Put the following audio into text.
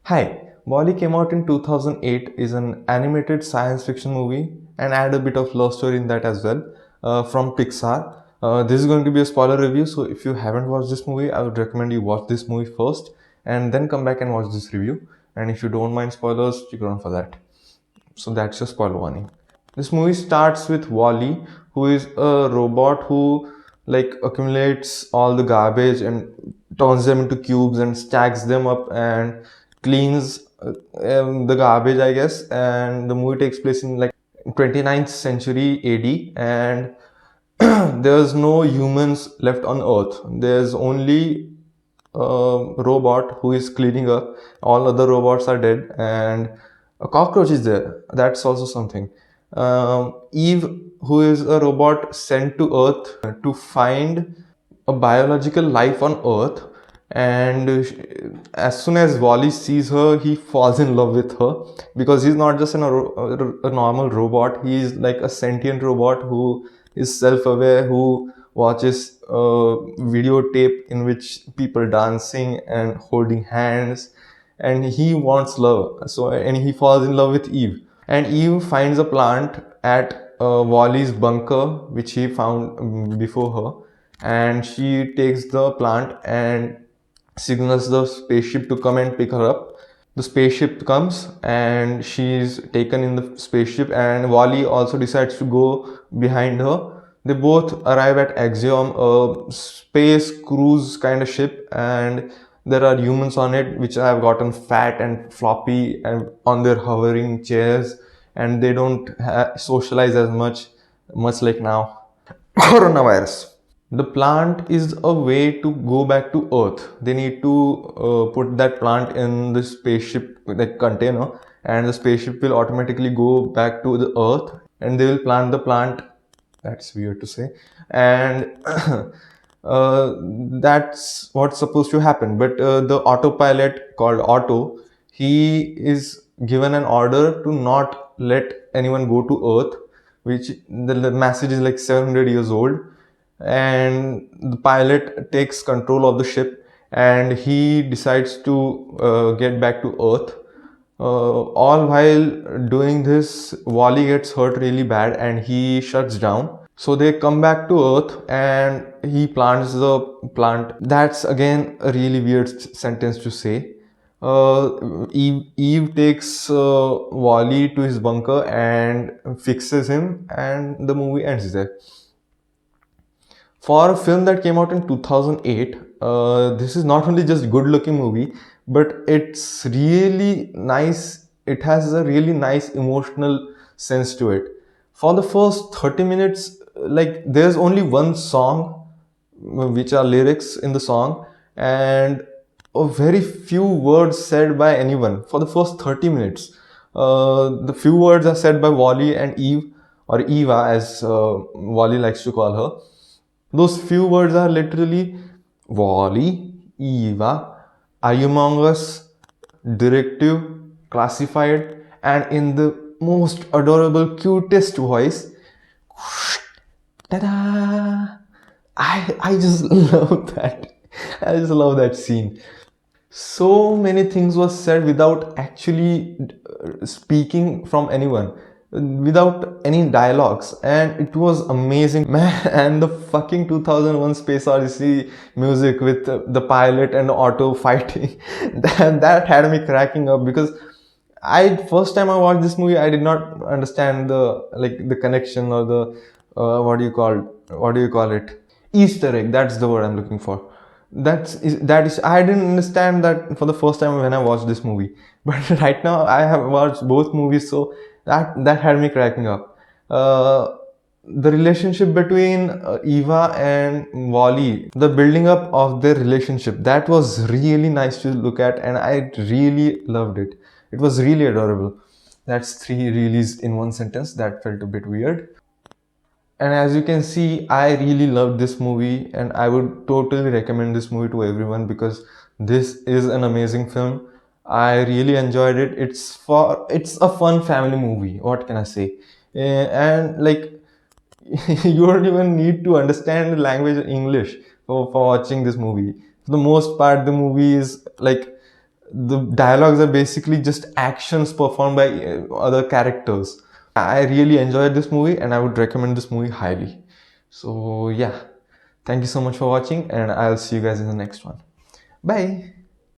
Hi, WALL-E came out in 2008, is an animated science fiction movie and add a bit of love story in that as well from Pixar. This is going to be a spoiler review, so if you haven't watched this movie, I would recommend you watch this movie first and then come back and watch this review. And if you don't mind spoilers, stick around for that. So that's your spoiler warning. This movie starts with WALL-E, who is a robot who accumulates all the garbage and turns them into cubes and stacks them up and cleans the garbage, I guess. And the movie takes place in 29th century AD, and there's no humans left on Earth. There's only robot who is cleaning up. All other robots are dead, and a cockroach is there. That's also something. Eve, who is a robot sent to Earth to find a biological life on Earth, and as soon as WALL-E sees her, he falls in love with her because he's not just a normal robot. He is like a sentient robot who is self-aware, who watches videotape in which people dancing and holding hands, and he wants love. So and he falls in love with Eve, and Eve finds a plant at WALL-E's bunker which he found before her, and she takes the plant and signals the spaceship to come and pick her up. The spaceship comes and she's taken in the spaceship, and WALL-E also decides to go behind her. They both arrive at Axiom, a space cruise kind of ship, and there are humans on it which have gotten fat and floppy and on their hovering chairs, and they don't socialize as much like now. Coronavirus. The plant is a way to go back to Earth. They need to put that plant in the spaceship, like container, and the spaceship will automatically go back to the Earth, and they will plant the plant. That's weird to say, and that's what's supposed to happen. But the autopilot called Otto, he is given an order to not let anyone go to Earth, which the message is like 700 years old, and the pilot takes control of the ship and he decides to get back to Earth. All while doing this, WALL-E gets hurt really bad and he shuts down. So they come back to Earth and he plants the plant. That's again a really weird sentence to say. Eve takes WALL-E to his bunker and fixes him, and the movie ends there. For a film that came out in 2008, this is not only just good looking movie, but it's really nice. It has a really nice emotional sense to it. For the first 30 minutes, there's only one song, which are lyrics in the song, and a very few words said by anyone for the first 30 minutes. The few words are said by WALL-E and Eve, or Eva as WALL-E likes to call her. Those few words are literally WALL-E, Eva, are you among us, directive, classified, and in the most adorable, cutest voice, ta-da! I just love that. I just love that scene. So many things were said without actually speaking from anyone, without any dialogues, and it was amazing, man. And the fucking 2001 Space Odyssey music with the pilot and Otto fighting, that had me cracking up because I first time I watched this movie, I did not understand the connection or the what do you call it, Easter egg. That's the word I'm looking for. That is I didn't understand that for the first time when I watched this movie, but right now I have watched both movies, so that had me cracking up. The relationship between Eva and WALL-E, the building up of their relationship, that was really nice to look at, and I really loved it. It was really adorable. That's three reallys in one sentence. That felt a bit weird. And as you can see, I really loved this movie, and I would totally recommend this movie to everyone because this is an amazing film. I really enjoyed it. It's a fun family movie. What can I say? And you don't even need to understand the language English for watching this movie. For the most part, the movie is like the dialogues are basically just actions performed by other characters. I really enjoyed this movie and I would recommend this movie highly. So yeah, thank you so much for watching and I'll see you guys in the next one. Bye.